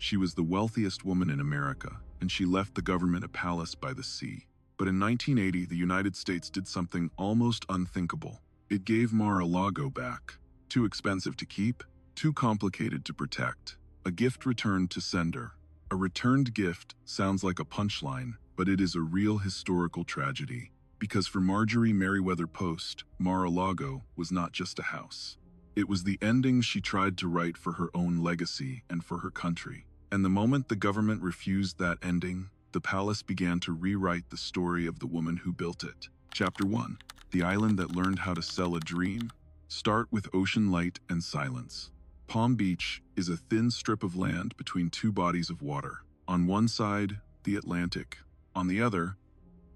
She was the wealthiest woman in America, and she left the government a palace by the sea. But in 1980, the United States did something almost unthinkable. It gave Mar-a-Lago back. Too expensive to keep, too complicated to protect. A gift returned to sender. A returned gift sounds like a punchline, but it is a real historical tragedy. Because for Marjorie Merriweather Post, Mar-a-Lago was not just a house. It was the ending she tried to write for her own legacy and for her country. And the moment the government refused that ending, the palace began to rewrite the story of the woman who built it. Chapter 1. The island that learned how to sell a dream. Start with ocean light and silence. Palm Beach is a thin strip of land between two bodies of water. On one side, the Atlantic. On the other,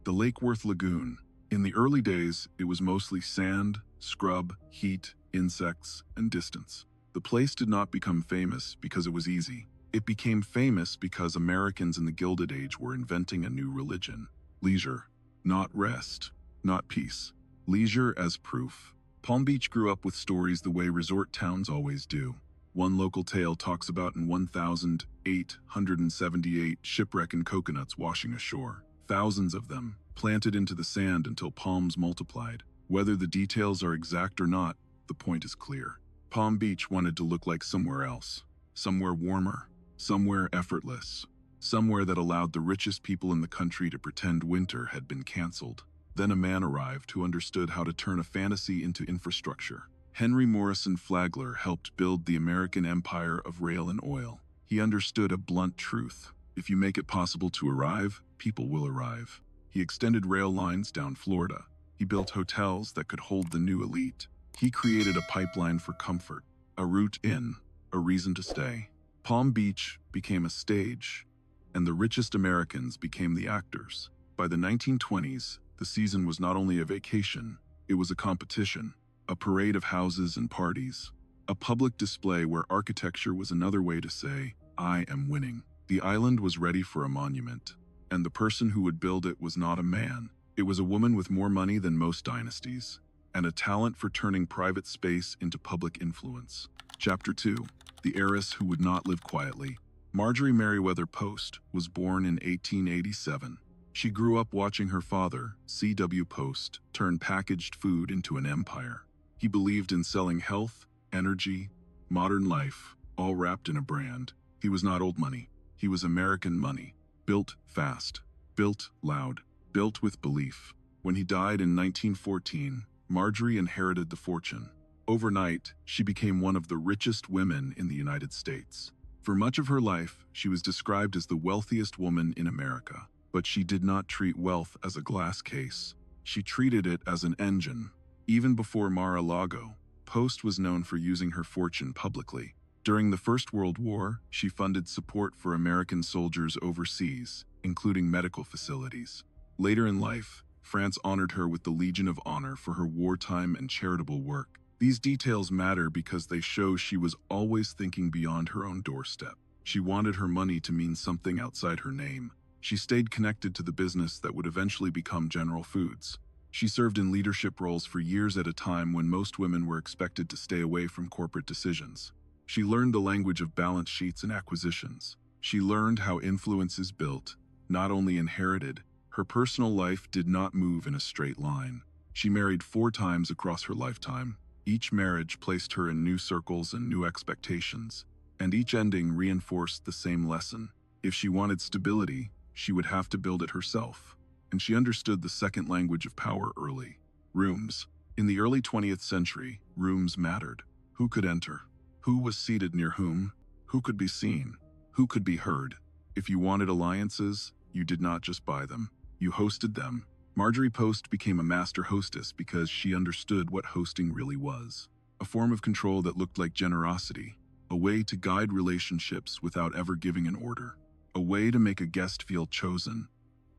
the Lake Worth Lagoon. In the early days, it was mostly sand, scrub, heat, insects, and distance. The place did not become famous because it was easy. It became famous because Americans in the Gilded Age were inventing a new religion. Leisure. Not rest. Not peace. Leisure as proof. Palm Beach grew up with stories the way resort towns always do. One local tale talks about in 1878 shipwreck and coconuts washing ashore. Thousands of them, planted into the sand until palms multiplied. Whether the details are exact or not, the point is clear. Palm Beach wanted to look like somewhere else. Somewhere warmer. Somewhere effortless. Somewhere that allowed the richest people in the country to pretend winter had been canceled. Then a man arrived who understood how to turn a fantasy into infrastructure. Henry Morrison Flagler helped build the American empire of rail and oil. He understood a blunt truth. If you make it possible to arrive, people will arrive. He extended rail lines down Florida. He built hotels that could hold the new elite. He created a pipeline for comfort, a route in, a reason to stay. Palm Beach became a stage, and the richest Americans became the actors. By the 1920s, the season was not only a vacation, it was a competition, a parade of houses and parties, a public display where architecture was another way to say, I am winning. The island was ready for a monument, and the person who would build it was not a man. It was a woman with more money than most dynasties, and a talent for turning private space into public influence. Chapter 2. The Heiress Who Would Not Live Quietly. Marjorie Merriweather Post was born in 1887. She grew up watching her father, C.W. Post, turn packaged food into an empire. He believed in selling health, energy, modern life, all wrapped in a brand. He was not old money. He was American money. Built fast, built loud, built with belief. When he died in 1914, Marjorie inherited the fortune. Overnight, she became one of the richest women in the United States. For much of her life, she was described as the wealthiest woman in America. But she did not treat wealth as a glass case. She treated it as an engine. Even before Mar-a-Lago, Post was known for using her fortune publicly. During the First World War, she funded support for American soldiers overseas, including medical facilities. Later in life, France honored her with the Legion of Honor for her wartime and charitable work. These details matter because they show she was always thinking beyond her own doorstep. She wanted her money to mean something outside her name. She stayed connected to the business that would eventually become General Foods. She served in leadership roles for years at a time when most women were expected to stay away from corporate decisions. She learned the language of balance sheets and acquisitions. She learned how influence is built, not only inherited. Her personal life did not move in a straight line. She married 4 times across her lifetime. Each marriage placed her in new circles and new expectations, and each ending reinforced the same lesson. If she wanted stability, she would have to build it herself. And she understood the second language of power early. Rooms. In the early 20th century, rooms mattered. Who could enter? Who was seated near whom? Who could be seen? Who could be heard? If you wanted alliances, you did not just buy them. You hosted them. Marjorie Post became a master hostess because she understood what hosting really was. A form of control that looked like generosity. A way to guide relationships without ever giving an order. A way to make a guest feel chosen,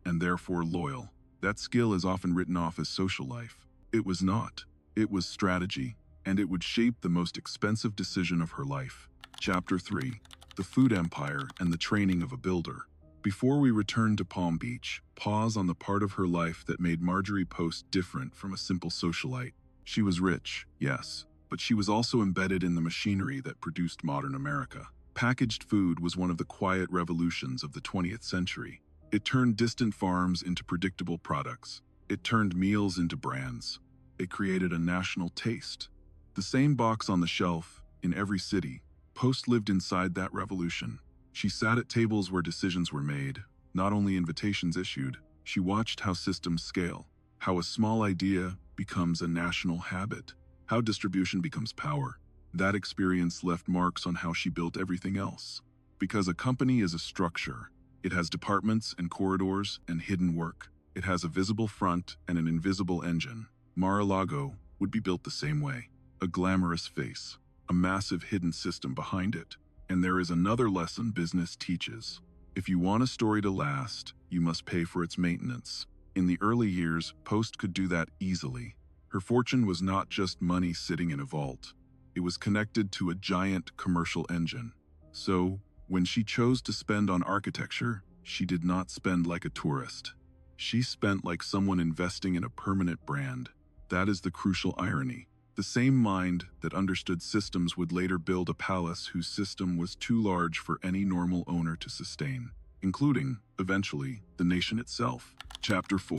and therefore loyal. That skill is often written off as social life. It was not. It was strategy, and it would shape the most expensive decision of her life. Chapter 3. The Food Empire and the Training of a Builder. Before we return to Palm Beach, pause on the part of her life that made Marjorie Post different from a simple socialite. She was rich, yes, but she was also embedded in the machinery that produced modern America. Packaged food was one of the quiet revolutions of the 20th century. It turned distant farms into predictable products. It turned meals into brands. It created a national taste. The same box on the shelf, in every city, Post lived inside that revolution. She sat at tables where decisions were made, not only invitations issued. She watched how systems scale, how a small idea becomes a national habit, how distribution becomes power. That experience left marks on how she built everything else. Because a company is a structure, it has departments and corridors and hidden work. It has a visible front and an invisible engine. Mar-a-Lago would be built the same way. A glamorous face, a massive hidden system behind it. And there is another lesson business teaches. If you want a story to last, you must pay for its maintenance. In the early years, Post could do that easily. Her fortune was not just money sitting in a vault. It was connected to a giant commercial engine. So, when she chose to spend on architecture, she did not spend like a tourist. She spent like someone investing in a permanent brand. That is the crucial irony. The same mind that understood systems would later build a palace whose system was too large for any normal owner to sustain, including, eventually, the nation itself. Chapter 4.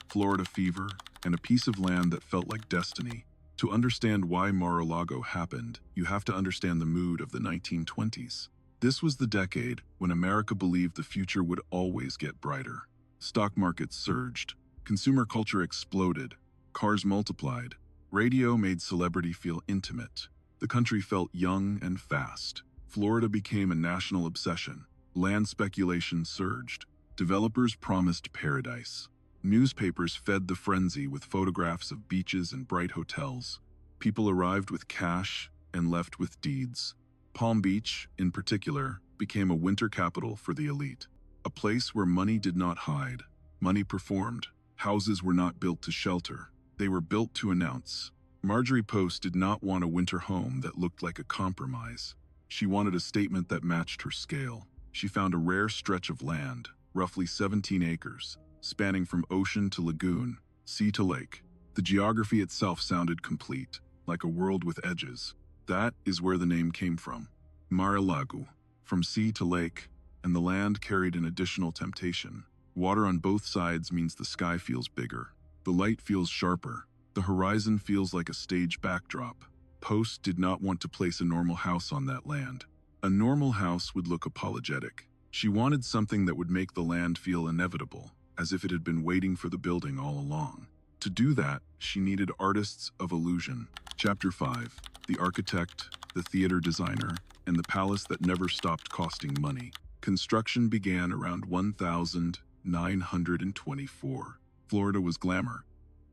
Florida Fever, and a piece of land that felt like destiny. To understand why Mar-a-Lago happened, you have to understand the mood of the 1920s. This was the decade when America believed the future would always get brighter. Stock markets surged, consumer culture exploded, cars multiplied, radio made celebrity feel intimate. The country felt young and fast. Florida became a national obsession. Land speculation surged. Developers promised paradise. Newspapers fed the frenzy with photographs of beaches and bright hotels. People arrived with cash and left with deeds. Palm Beach, in particular, became a winter capital for the elite. A place where money did not hide. Money performed. Houses were not built to shelter. They were built to announce. Marjorie Post did not want a winter home that looked like a compromise. She wanted a statement that matched her scale. She found a rare stretch of land, roughly 17 acres, spanning from ocean to lagoon, sea to lake. The geography itself sounded complete, like a world with edges. That is where the name came from. Mar-a-Lago, from sea to lake, and the land carried an additional temptation. Water on both sides means the sky feels bigger. The light feels sharper. The horizon feels like a stage backdrop. Post did not want to place a normal house on that land. A normal house would look apologetic. She wanted something that would make the land feel inevitable, as if it had been waiting for the building all along. To do that, she needed artists of illusion. Chapter 5. The architect, the theater designer, and the palace that never stopped costing money. Construction began around 1924. Florida was glamour,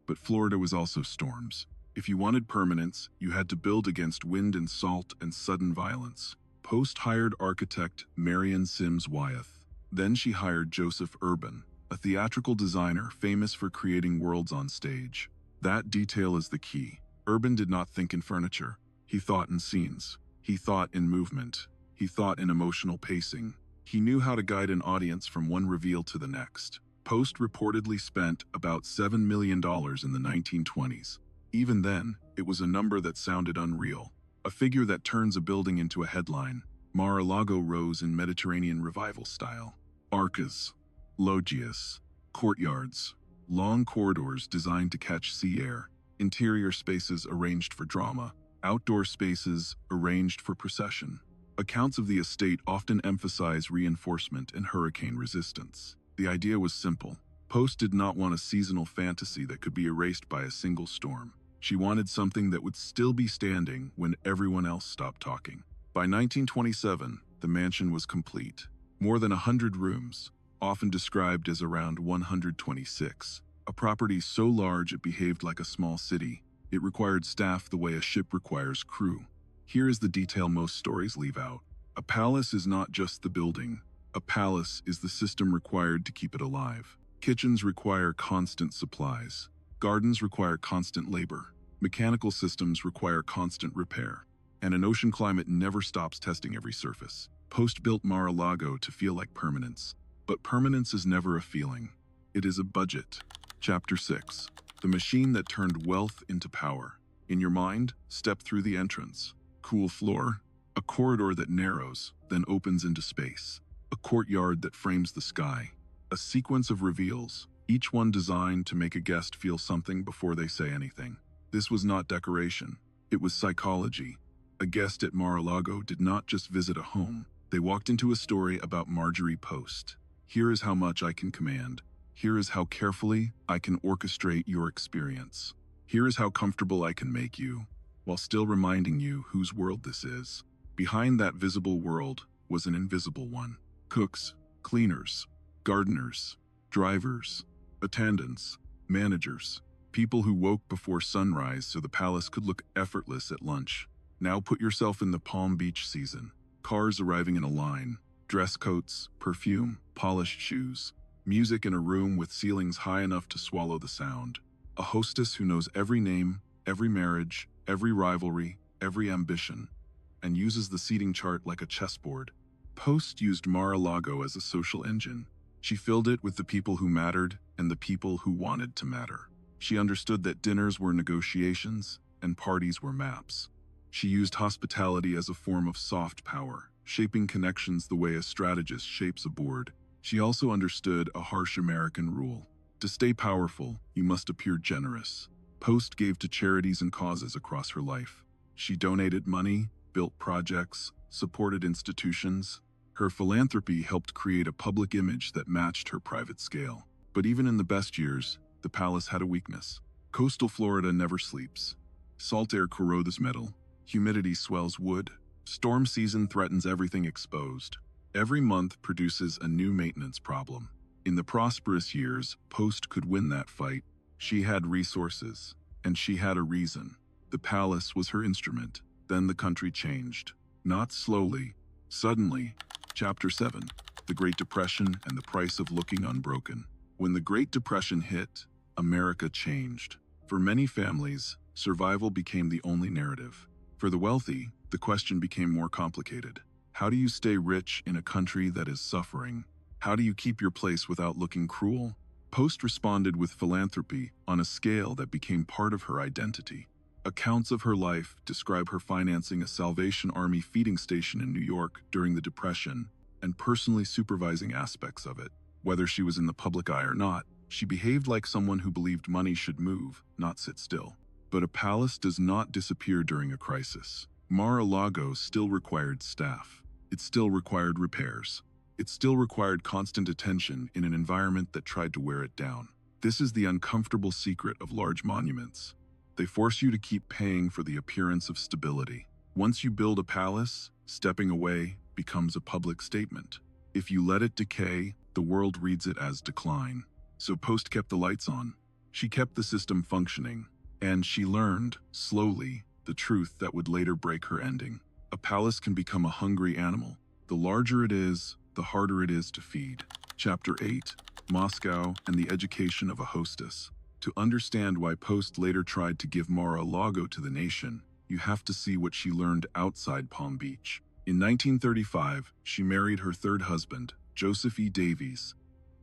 but Florida was also storms. If you wanted permanence, you had to build against wind and salt and sudden violence. Post hired architect Marion Sims Wyeth. Then she hired Joseph Urban, a theatrical designer famous for creating worlds on stage. That detail is the key. Urban did not think in furniture. He thought in scenes. He thought in movement. He thought in emotional pacing. He knew how to guide an audience from one reveal to the next. Post reportedly spent about $7 million in the 1920s. Even then, it was a number that sounded unreal. A figure that turns a building into a headline. Mar-a-Lago rose in Mediterranean revival style. Arcas, loggias, courtyards, long corridors designed to catch sea air, interior spaces arranged for drama, outdoor spaces arranged for procession. Accounts of the estate often emphasize reinforcement and hurricane resistance. The idea was simple. Post did not want a seasonal fantasy that could be erased by a single storm. She wanted something that would still be standing when everyone else stopped talking. By 1927, the mansion was complete. More than 100 rooms, often described as around 126. A property so large it behaved like a small city. It required staff the way a ship requires crew. Here is the detail most stories leave out. A palace is not just the building. A palace is the system required to keep it alive. Kitchens require constant supplies. Gardens require constant labor. Mechanical systems require constant repair. And an ocean climate never stops testing every surface. Post built Mar-a-Lago to feel like permanence. But permanence is never a feeling. It is a budget. Chapter 6. The machine that turned wealth into power. In your mind, step through the entrance. Cool floor, A corridor that narrows, then opens into space. A courtyard that frames the sky. A sequence of reveals, each one designed to make a guest feel something before they say anything. This was not decoration. It was psychology. A guest at Mar-a-Lago did not just visit a home. They walked into a story about Marjorie Post. Here is how much I can command. Here is how carefully I can orchestrate your experience. Here is how comfortable I can make you, while still reminding you whose world this is. Behind that visible world was an invisible one. Cooks, cleaners, gardeners, drivers, attendants, managers, people who woke before sunrise so the palace could look effortless at lunch. Now put yourself in the Palm Beach season. Cars arriving in a line, dress coats, perfume, polished shoes, music in a room with ceilings high enough to swallow the sound. A hostess who knows every name, every marriage, every rivalry, every ambition, and uses the seating chart like a chessboard. Post used Mar-a-Lago as a social engine. She filled it with the people who mattered and the people who wanted to matter. She understood that dinners were negotiations and parties were maps. She used hospitality as a form of soft power, shaping connections the way a strategist shapes a board. She also understood a harsh American rule. To stay powerful, you must appear generous. Post gave to charities and causes across her life. She donated money, built projects, supported institutions. Her philanthropy helped create a public image that matched her private scale. But even in the best years, the palace had a weakness. Coastal Florida never sleeps. Salt air corrodes metal. Humidity swells wood. Storm season threatens everything exposed. Every month produces a new maintenance problem. In the prosperous years, Post could win that fight. She had resources, and she had a reason. The palace was her instrument. Then the country changed. Not slowly, suddenly. Chapter 7. The Great Depression and the Price of Looking Unbroken. When the Great Depression hit, America changed. For many families, survival became the only narrative. For the wealthy, the question became more complicated. How do you stay rich in a country that is suffering? How do you keep your place without looking cruel? Post responded with philanthropy on a scale that became part of her identity. Accounts of her life describe her financing a Salvation Army feeding station in New York during the Depression and personally supervising aspects of it. Whether she was in the public eye or not, she behaved like someone who believed money should move, not sit still. But a palace does not disappear during a crisis. Mar-a-Lago still required staff. It still required repairs. It still required constant attention in an environment that tried to wear it down. This is the uncomfortable secret of large monuments. They force you to keep paying for the appearance of stability. Once you build a palace, stepping away becomes a public statement. If you let it decay, the world reads it as decline. So Post kept the lights on. She kept the system functioning. And she learned, slowly, the truth that would later break her ending. A palace can become a hungry animal. The larger it is, the harder it is to feed. Chapter 8. Moscow and the Education of a Hostess. To understand why Post later tried to give Mar-a-Lago to the nation, you have to see what she learned outside Palm Beach. In 1935, she married her third husband, Joseph E. Davies,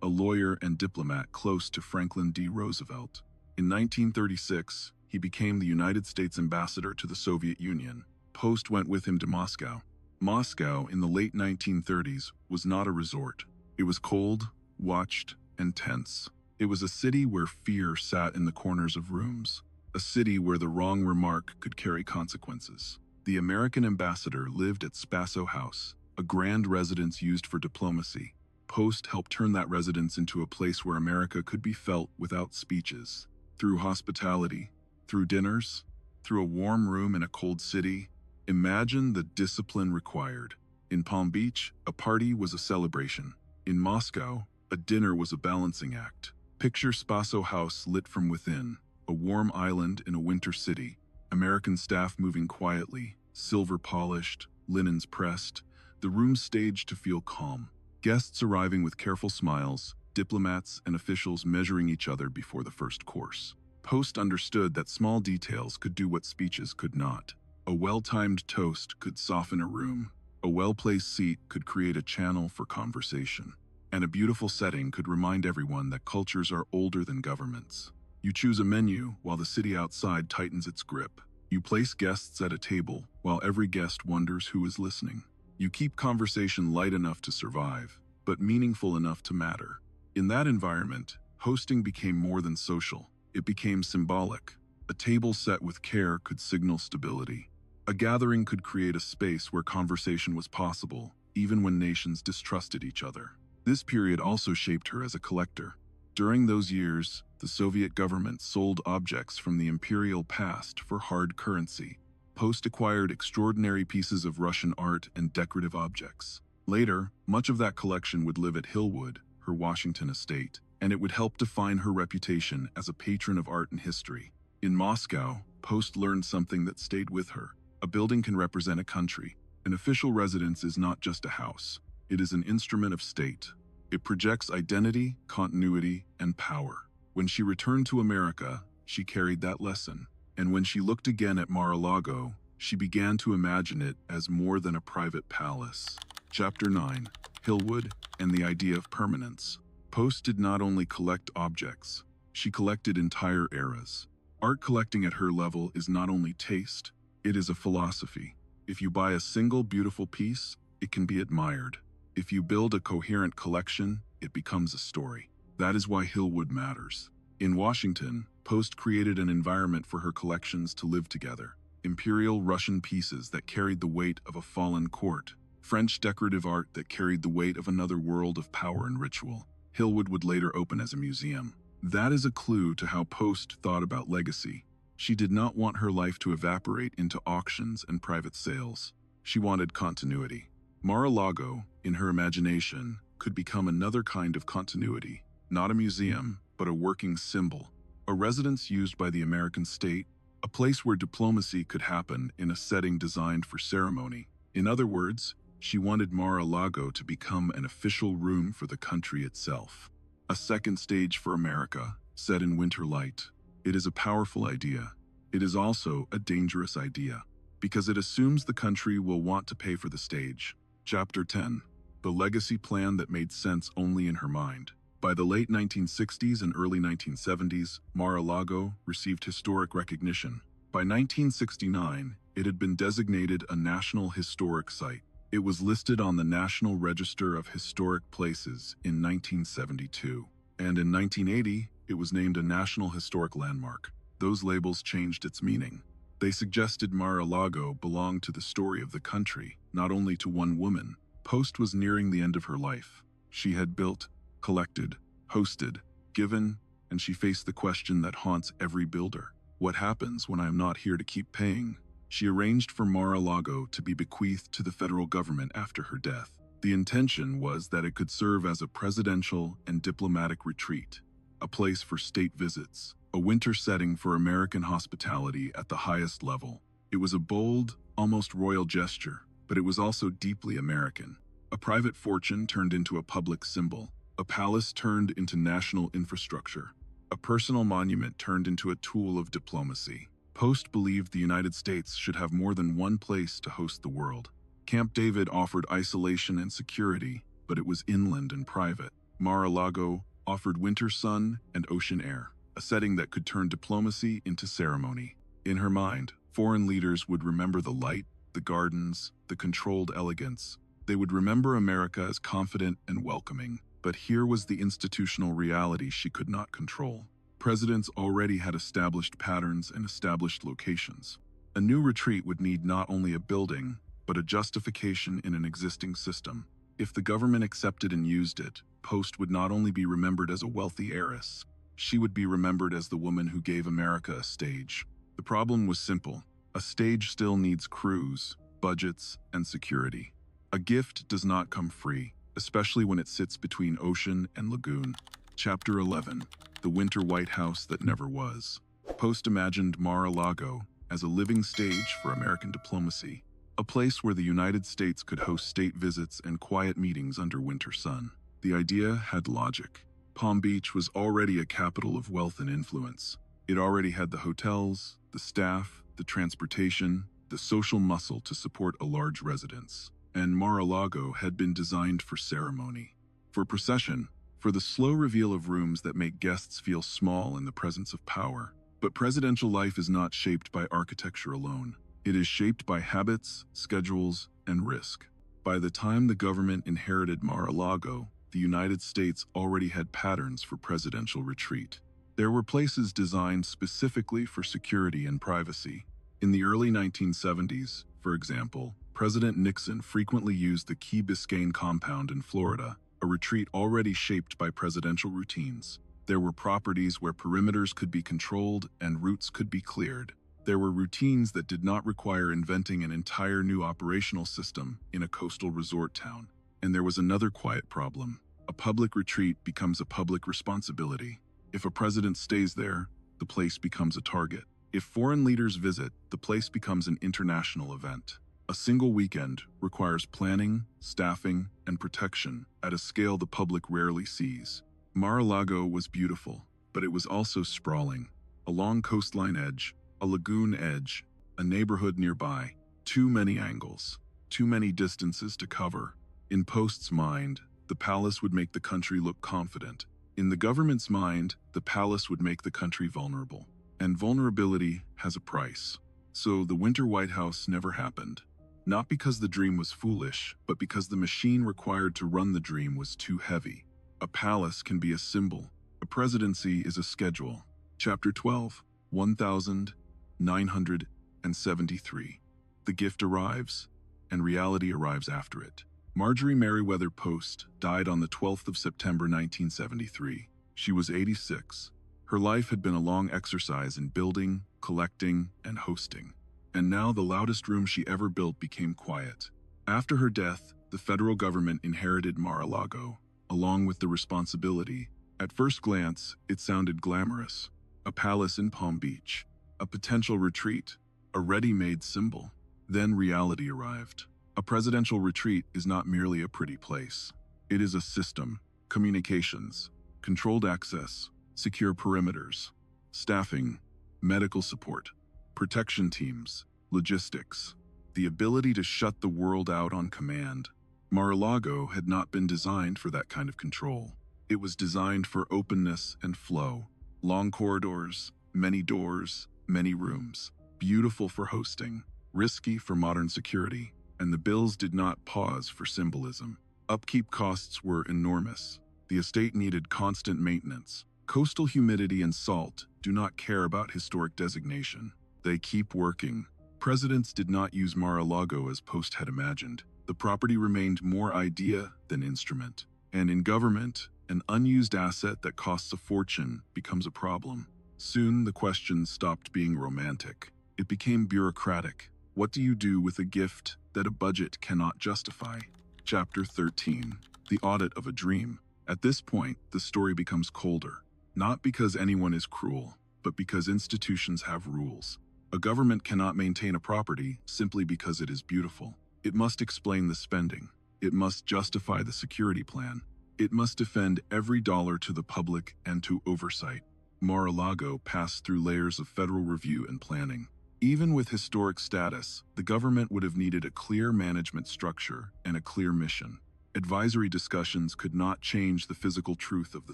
a lawyer and diplomat close to Franklin D. Roosevelt. In 1936, he became the United States ambassador to the Soviet Union. Post went with him to Moscow. Moscow, in the late 1930s, was not a resort. It was cold, watched, and tense. It was a city where fear sat in the corners of rooms. A city where the wrong remark could carry consequences. The American ambassador lived at Spaso House, a grand residence used for diplomacy. Post helped turn that residence into a place where America could be felt without speeches. Through hospitality, through dinners, through a warm room in a cold city. Imagine the discipline required. In Palm Beach, a party was a celebration. In Moscow, a dinner was a balancing act. Picture Spaso House lit from within, a warm island in a winter city. American staff moving quietly, silver polished, linens pressed, the room staged to feel calm. Guests arriving with careful smiles, diplomats and officials measuring each other before the first course. Post understood that small details could do what speeches could not. A well-timed toast could soften a room. A well-placed seat could create a channel for conversation. And a beautiful setting could remind everyone that cultures are older than governments. You choose a menu while the city outside tightens its grip. You place guests at a table while every guest wonders who is listening. You keep conversation light enough to survive, but meaningful enough to matter. In that environment, hosting became more than social. It became symbolic. A table set with care could signal stability. A gathering could create a space where conversation was possible, even when nations distrusted each other. This period also shaped her as a collector. During those years, the Soviet government sold objects from the imperial past for hard currency. Post acquired extraordinary pieces of Russian art and decorative objects. Later, much of that collection would live at Hillwood, her Washington estate, and it would help define her reputation as a patron of art and history. In Moscow, Post learned something that stayed with her. A building can represent a country. An official residence is not just a house. It is an instrument of state. It projects identity, continuity, and power. When she returned to America, she carried that lesson. And when she looked again at Mar-a-Lago, she began to imagine it as more than a private palace. Chapter 9. Hillwood and the Idea of Permanence. Post did not only collect objects, she collected entire eras. Art collecting at her level is not only taste, it is a philosophy. If you buy a single beautiful piece, it can be admired. If you build a coherent collection, it becomes a story. That is why Hillwood matters. In Washington, Post created an environment for her collections to live together. Imperial Russian pieces that carried the weight of a fallen court. French decorative art that carried the weight of another world of power and ritual. Hillwood would later open as a museum. That is a clue to how Post thought about legacy. She did not want her life to evaporate into auctions and private sales. She wanted continuity. Mar-a-Lago, in her imagination, could become another kind of continuity. Not a museum, but a working symbol. A residence used by the American state, a place where diplomacy could happen in a setting designed for ceremony. In other words, she wanted Mar-a-Lago to become an official room for the country itself. A second stage for America, set in winter light. It is a powerful idea. It is also a dangerous idea, because it assumes the country will want to pay for the stage. Chapter 10. The legacy plan that made sense only in her mind. By the late 1960s and early 1970s, Mar-a-Lago received historic recognition. By 1969, it had been designated a National Historic Site. It was listed on the National Register of Historic Places in 1972. And in 1980, it was named a National Historic Landmark. Those labels changed its meaning. They suggested Mar-a-Lago belonged to the story of the country, not only to one woman. Post was nearing the end of her life. She had built, collected, hosted, given, and she faced the question that haunts every builder. What happens when I am not here to keep paying? She arranged for Mar-a-Lago to be bequeathed to the federal government after her death. The intention was that it could serve as a presidential and diplomatic retreat, a place for state visits, a winter setting for American hospitality at the highest level. It was a bold, almost royal gesture, but it was also deeply American. A private fortune turned into a public symbol, a palace turned into national infrastructure, a personal monument turned into a tool of diplomacy. Post believed the United States should have more than one place to host the world. Camp David offered isolation and security, but it was inland and private. Mar-a-Lago offered winter sun and ocean air, a setting that could turn diplomacy into ceremony. In her mind, foreign leaders would remember the light, the gardens, the controlled elegance. They would remember America as confident and welcoming. But here was the institutional reality she could not control. Presidents already had established patterns and established locations. A new retreat would need not only a building, but a justification in an existing system. If the government accepted and used it, Post would not only be remembered as a wealthy heiress, she would be remembered as the woman who gave America a stage. The problem was simple. A stage still needs crews, budgets, and security. A gift does not come free, especially when it sits between ocean and lagoon. Chapter 11. The Winter White House That Never Was. Post imagined Mar-a-Lago as a living stage for American diplomacy, a place where the United States could host state visits and quiet meetings under winter sun. The idea had logic. Palm Beach was already a capital of wealth and influence. It already had the hotels, the staff, the transportation, the social muscle to support a large residence. And Mar-a-Lago had been designed for ceremony, for procession, for the slow reveal of rooms that make guests feel small in the presence of power. But presidential life is not shaped by architecture alone. It is shaped by habits, schedules, and risk. By the time the government inherited Mar-a-Lago, the United States already had patterns for presidential retreat. There were places designed specifically for security and privacy. In the early 1970s, for example, President Nixon frequently used the Key Biscayne compound in Florida, a retreat already shaped by presidential routines. There were properties where perimeters could be controlled and routes could be cleared. There were routines that did not require inventing an entire new operational system in a coastal resort town. And there was another quiet problem. A public retreat becomes a public responsibility. If a president stays there, the place becomes a target. If foreign leaders visit, the place becomes an international event. A single weekend requires planning, staffing, and protection at a scale the public rarely sees. Mar-a-Lago was beautiful, but it was also sprawling. A long coastline edge, a lagoon edge, a neighborhood nearby. Too many angles, too many distances to cover. In Post's mind, the palace would make the country look confident. In the government's mind, the palace would make the country vulnerable. And vulnerability has a price. So the Winter White House never happened. Not because the dream was foolish, but because the machine required to run the dream was too heavy. A palace can be a symbol. A presidency is a schedule. Chapter 12, 1973. The gift arrives, and reality arrives after it. Marjorie Merriweather Post died on the 12th of September 1973. She was 86. Her life had been a long exercise in building, collecting, and hosting. And now the loudest room she ever built became quiet. After her death, the federal government inherited Mar-a-Lago, along with the responsibility. At first glance, it sounded glamorous. A palace in Palm Beach, a potential retreat, a ready-made symbol. Then reality arrived. A presidential retreat is not merely a pretty place. It is a system, communications, controlled access, secure perimeters, staffing, medical support, protection teams, logistics, the ability to shut the world out on command. Mar-a-Lago had not been designed for that kind of control. It was designed for openness and flow. Long corridors, many doors, many rooms. Beautiful for hosting, risky for modern security. And the bills did not pause for symbolism. Upkeep costs were enormous. The estate needed constant maintenance. Coastal humidity and salt do not care about historic designation. They keep working. Presidents did not use Mar-a-Lago as Post had imagined. The property remained more idea than instrument. And in government, an unused asset that costs a fortune becomes a problem. Soon the question stopped being romantic. It became bureaucratic. What do you do with a gift that a budget cannot justify? Chapter 13. The Audit of a Dream. At this point, the story becomes colder. Not because anyone is cruel, but because institutions have rules. A government cannot maintain a property simply because it is beautiful. It must explain the spending. It must justify the security plan. It must defend every dollar to the public and to oversight. Mar-a-Lago passed through layers of federal review and planning. Even with historic status, the government would have needed a clear management structure and a clear mission. Advisory discussions could not change the physical truth of the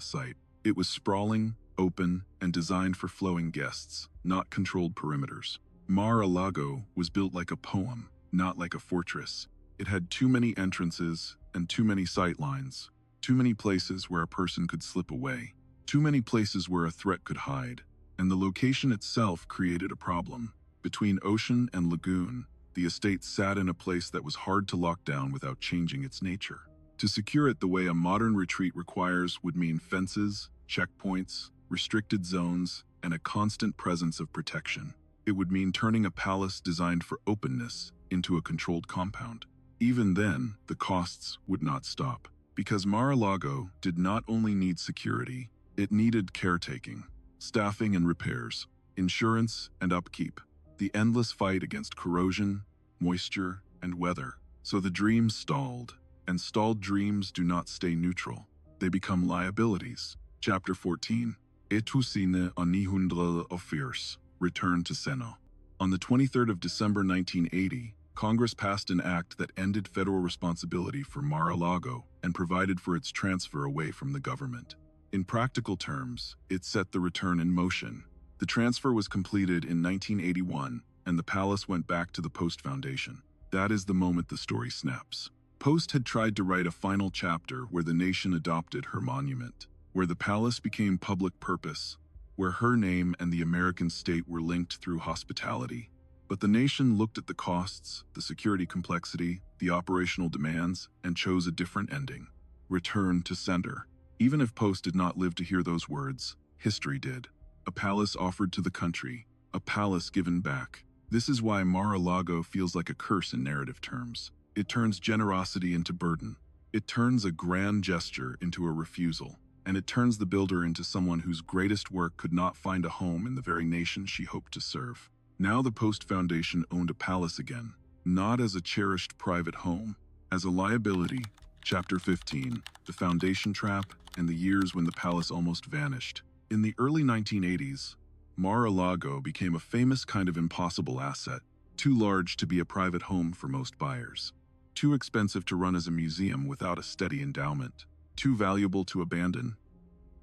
site. It was sprawling, open, and designed for flowing guests, not controlled perimeters. Mar-a-Lago was built like a poem, not like a fortress. It had too many entrances and too many sight lines, too many places where a person could slip away, too many places where a threat could hide, and the location itself created a problem. Between ocean and lagoon, the estate sat in a place that was hard to lock down without changing its nature. To secure it the way a modern retreat requires would mean fences, checkpoints, restricted zones, and a constant presence of protection. It would mean turning a palace designed for openness into a controlled compound. Even then, the costs would not stop, because Mar-a-Lago did not only need security, it needed caretaking, staffing and repairs, insurance and upkeep, the endless fight against corrosion, moisture, and weather. So the dreams stalled, and stalled dreams do not stay neutral. They become liabilities. Chapter 14. Etusine onihundra of Heiress, Return to Seno. On the 23rd of December 1980, Congress passed an act that ended federal responsibility for Mar-a-Lago and provided for its transfer away from the government. In practical terms, it set the return in motion. The transfer was completed in 1981, and the palace went back to the Post Foundation. That is the moment the story snaps. Post had tried to write a final chapter where the nation adopted her monument, where the palace became public purpose, where her name and the American state were linked through hospitality. But the nation looked at the costs, the security complexity, the operational demands, and chose a different ending. Return to sender. Even if Post did not live to hear those words, history did. A palace offered to the country, a palace given back. This is why Mar-a-Lago feels like a curse in narrative terms. It turns generosity into burden. It turns a grand gesture into a refusal. And it turns the builder into someone whose greatest work could not find a home in the very nation she hoped to serve. Now the Post Foundation owned a palace again, not as a cherished private home, as a liability. Chapter 15, The Foundation Trap and the Years When the Palace Almost Vanished. In the early 1980s, Mar-a-Lago became a famous kind of impossible asset, too large to be a private home for most buyers, too expensive to run as a museum without a steady endowment, too valuable to abandon,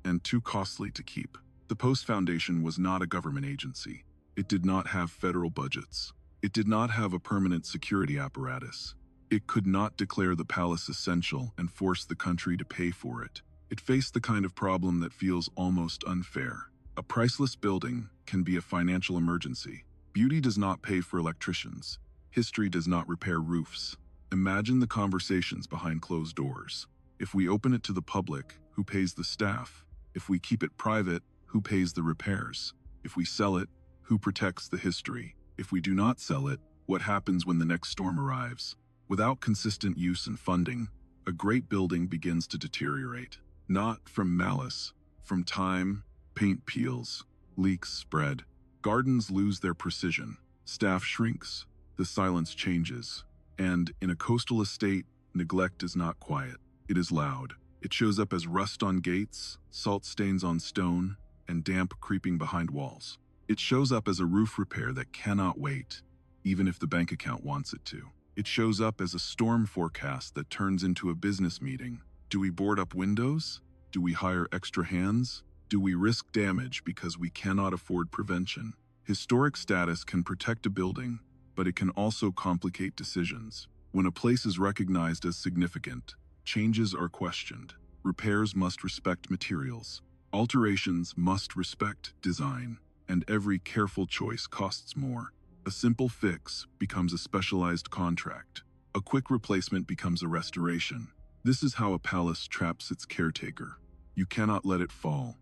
and too costly to keep. The Post Foundation was not a government agency. It did not have federal budgets. It did not have a permanent security apparatus. It could not declare the palace essential and force the country to pay for it. It faced the kind of problem that feels almost unfair. A priceless building can be a financial emergency. Beauty does not pay for electricians. History does not repair roofs. Imagine the conversations behind closed doors. If we open it to the public, who pays the staff? If we keep it private, who pays the repairs? If we sell it, who protects the history? If we do not sell it, what happens when the next storm arrives? Without consistent use and funding, a great building begins to deteriorate. Not from malice, from time, paint peels, leaks spread, gardens lose their precision, staff shrinks, the silence changes, and in a coastal estate, neglect is not quiet. It is loud. It shows up as rust on gates, salt stains on stone, and damp creeping behind walls. It shows up as a roof repair that cannot wait, even if the bank account wants it to. It shows up as a storm forecast that turns into a business meeting. Do we board up windows? Do we hire extra hands? Do we risk damage because we cannot afford prevention? Historic status can protect a building, but it can also complicate decisions. When a place is recognized as significant, changes are questioned. Repairs must respect materials. Alterations must respect design. And every careful choice costs more. A simple fix becomes a specialized contract. A quick replacement becomes a restoration. This is how a palace traps its caretaker. You cannot let it fall,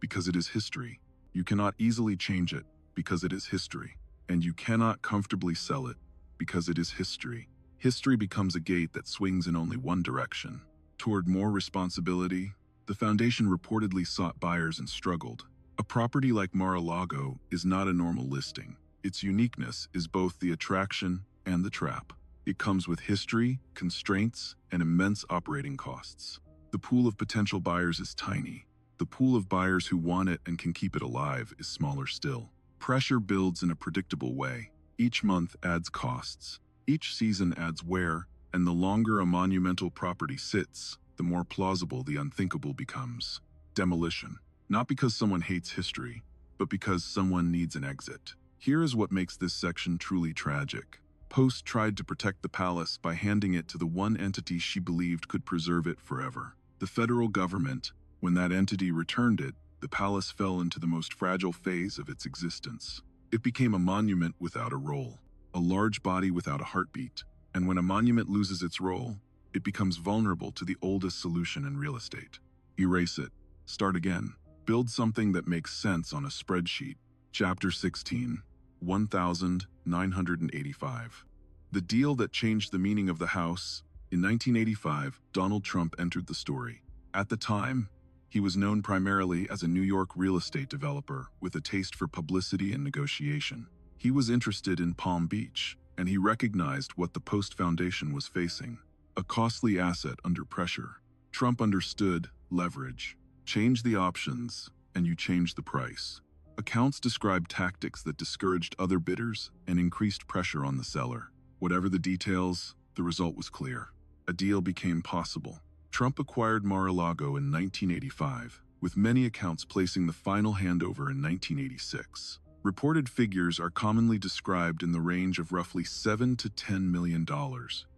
because it is history. You cannot easily change it, because it is history. And you cannot comfortably sell it, because it is history. History becomes a gate that swings in only one direction. Toward more responsibility, the foundation reportedly sought buyers and struggled. A property like Mar-a-Lago is not a normal listing. Its uniqueness is both the attraction and the trap. It comes with history, constraints, and immense operating costs. The pool of potential buyers is tiny. The pool of buyers who want it and can keep it alive is smaller still. Pressure builds in a predictable way. Each month adds costs. Each season adds wear, and the longer a monumental property sits, the more plausible the unthinkable becomes. Demolition. Not because someone hates history, but because someone needs an exit. Here is what makes this section truly tragic. Post tried to protect the palace by handing it to the one entity she believed could preserve it forever. The federal government. When that entity returned it, the palace fell into the most fragile phase of its existence. It became a monument without a role, a large body without a heartbeat. And when a monument loses its role, it becomes vulnerable to the oldest solution in real estate. Erase it. Start again. Build something that makes sense on a spreadsheet. Chapter 16, 1985. The deal that changed the meaning of the house. In 1985, Donald Trump entered the story. At the time, he was known primarily as a New York real estate developer with a taste for publicity and negotiation. He was interested in Palm Beach, and he recognized what the Post Foundation was facing: a costly asset under pressure. Trump understood leverage. Change the options, and you change the price. Accounts described tactics that discouraged other bidders and increased pressure on the seller. Whatever the details, the result was clear. A deal became possible. Trump acquired Mar-a-Lago in 1985, with many accounts placing the final handover in 1986. Reported figures are commonly described in the range of roughly $7 to $10 million,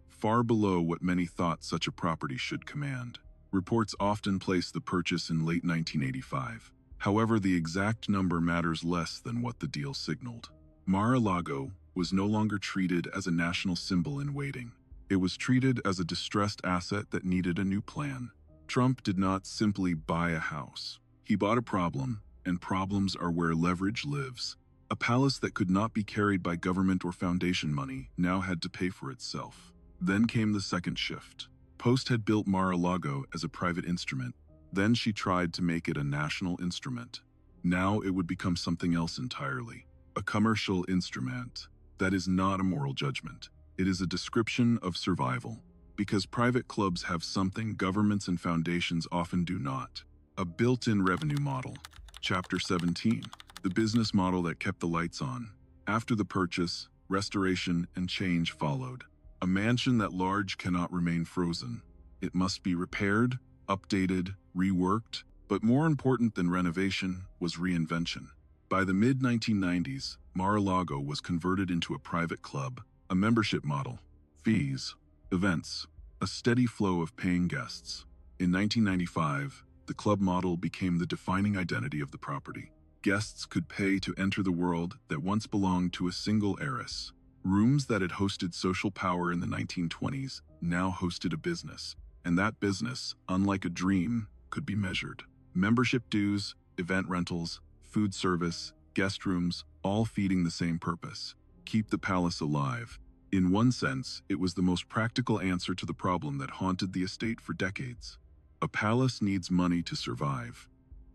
far below what many thought such a property should command. Reports often place the purchase in late 1985. However, the exact number matters less than what the deal signaled. Mar-a-Lago was no longer treated as a national symbol in waiting. It was treated as a distressed asset that needed a new plan. Trump did not simply buy a house. He bought a problem, and problems are where leverage lives. A palace that could not be carried by government or foundation money now had to pay for itself. Then came the second shift. Post had built Mar-a-Lago as a private instrument. Then she tried to make it a national instrument. Now it would become something else entirely. A commercial instrument. That is not a moral judgment. It is a description of survival. Because private clubs have something governments and foundations often do not. A built-in revenue model. Chapter 17. The business model that kept the lights on. After the purchase, restoration and change followed. A mansion that large cannot remain frozen. It must be repaired, updated, reworked, but more important than renovation was reinvention. By the mid-1990s, Mar-a-Lago was converted into a private club, a membership model, fees, events, a steady flow of paying guests. In 1995, the club model became the defining identity of the property. Guests could pay to enter the world that once belonged to a single heiress. Rooms that had hosted social power in the 1920s now hosted a business, and that business, unlike a dream, could be measured. Membership dues, event rentals, food service, guest rooms, all feeding the same purpose: keep the palace alive. In one sense, it was the most practical answer to the problem that haunted the estate for decades. A palace needs money to survive.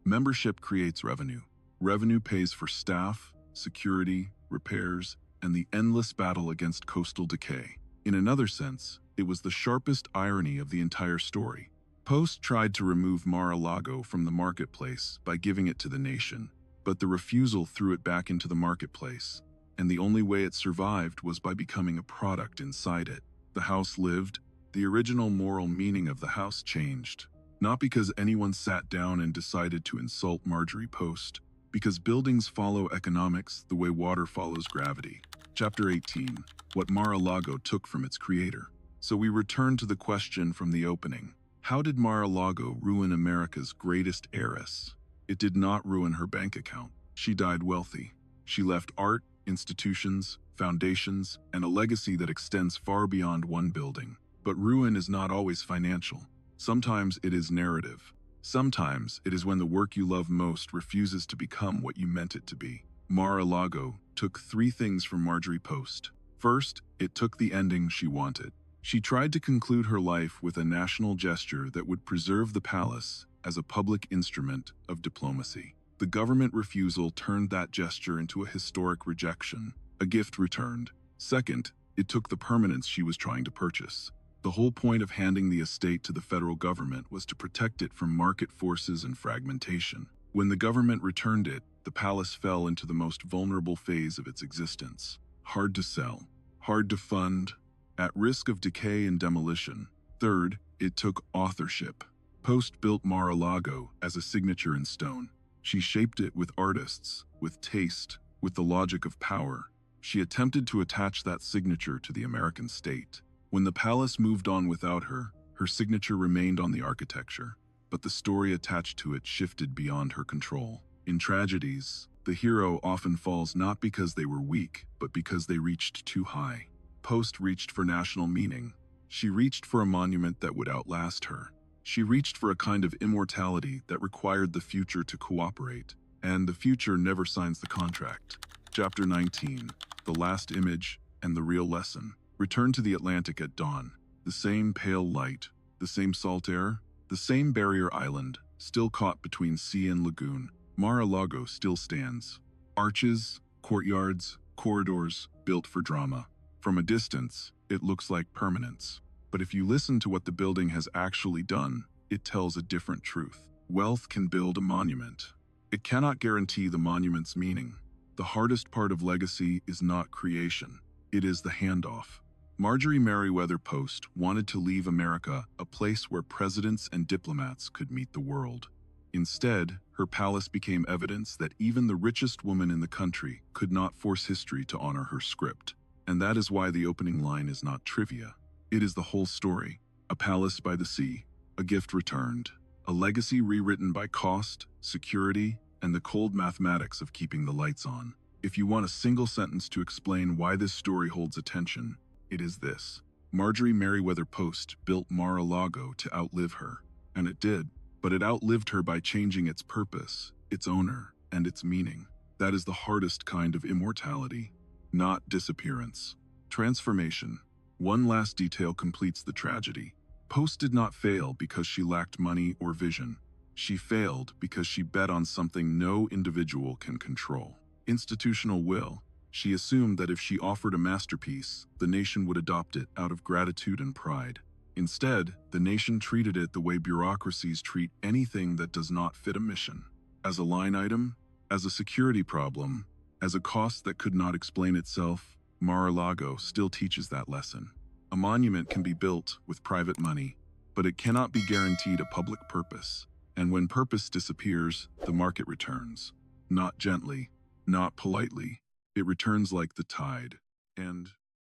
Membership creates revenue. Revenue pays for staff, security, repairs, and the endless battle against coastal decay. In another sense, it was the sharpest irony of the entire story. Post tried to remove Mar-a-Lago from the marketplace by giving it to the nation, but the refusal threw it back into the marketplace, and the only way it survived was by becoming a product inside it. The house lived. The original moral meaning of the house changed. Not because anyone sat down and decided to insult Marjorie Post, because buildings follow economics the way water follows gravity. Chapter 18. What Mar-a-Lago took from its creator. So we return to the question from the opening. How did Mar-a-Lago ruin America's greatest heiress? It did not ruin her bank account. She died wealthy. She left art, institutions, foundations, and a legacy that extends far beyond one building. But ruin is not always financial. Sometimes it is narrative. Sometimes it is when the work you love most refuses to become what you meant it to be. Mar-a-Lago took three things from Marjorie Post. First, it took the ending she wanted. She tried to conclude her life with a national gesture that would preserve the palace as a public instrument of diplomacy. The government refusal turned that gesture into a historic rejection, a gift returned. Second, it took the permanence she was trying to purchase. The whole point of handing the estate to the federal government was to protect it from market forces and fragmentation. When the government returned it, the palace fell into the most vulnerable phase of its existence. Hard to sell, hard to fund, at risk of decay and demolition. Third, it took authorship. Post built Mar-a-Lago as a signature in stone. She shaped it with artists, with taste, with the logic of power. She attempted to attach that signature to the American state. When the palace moved on without her, her signature remained on the architecture, but the story attached to it shifted beyond her control. In tragedies, the hero often falls not because they were weak, but because they reached too high. Post reached for national meaning. She reached for a monument that would outlast her. She reached for a kind of immortality that required the future to cooperate, and the future never signs the contract. Chapter 19. The last image and the real lesson. Return to the Atlantic at dawn. The same pale light, the same salt air, the same barrier island, still caught between sea and lagoon. Mar-a-Lago still stands. Arches, courtyards, corridors, built for drama. From a distance, it looks like permanence. But if you listen to what the building has actually done, it tells a different truth. Wealth can build a monument. It cannot guarantee the monument's meaning. The hardest part of legacy is not creation. It is the handoff. Marjorie Merriweather Post wanted to leave America a place where presidents and diplomats could meet the world. Instead, her palace became evidence that even the richest woman in the country could not force history to honor her script. And that is why the opening line is not trivia. It is the whole story. A palace by the sea, a gift returned, a legacy rewritten by cost, security, and the cold mathematics of keeping the lights on. If you want a single sentence to explain why this story holds attention, it is this. Marjorie Merriweather Post built Mar-a-Lago to outlive her, and it did, but it outlived her by changing its purpose, its owner, and its meaning. That is the hardest kind of immortality, not disappearance. Transformation. One last detail completes the tragedy. Post did not fail because she lacked money or vision. She failed because she bet on something no individual can control. Institutional will. She assumed that if she offered a masterpiece, the nation would adopt it out of gratitude and pride. Instead, the nation treated it the way bureaucracies treat anything that does not fit a mission. As a line item, as a security problem, as a cost that could not explain itself, Mar-a-Lago still teaches that lesson. A monument can be built with private money, but it cannot be guaranteed a public purpose. And when purpose disappears, the market returns. Not gently, not politely. It returns like the tide. And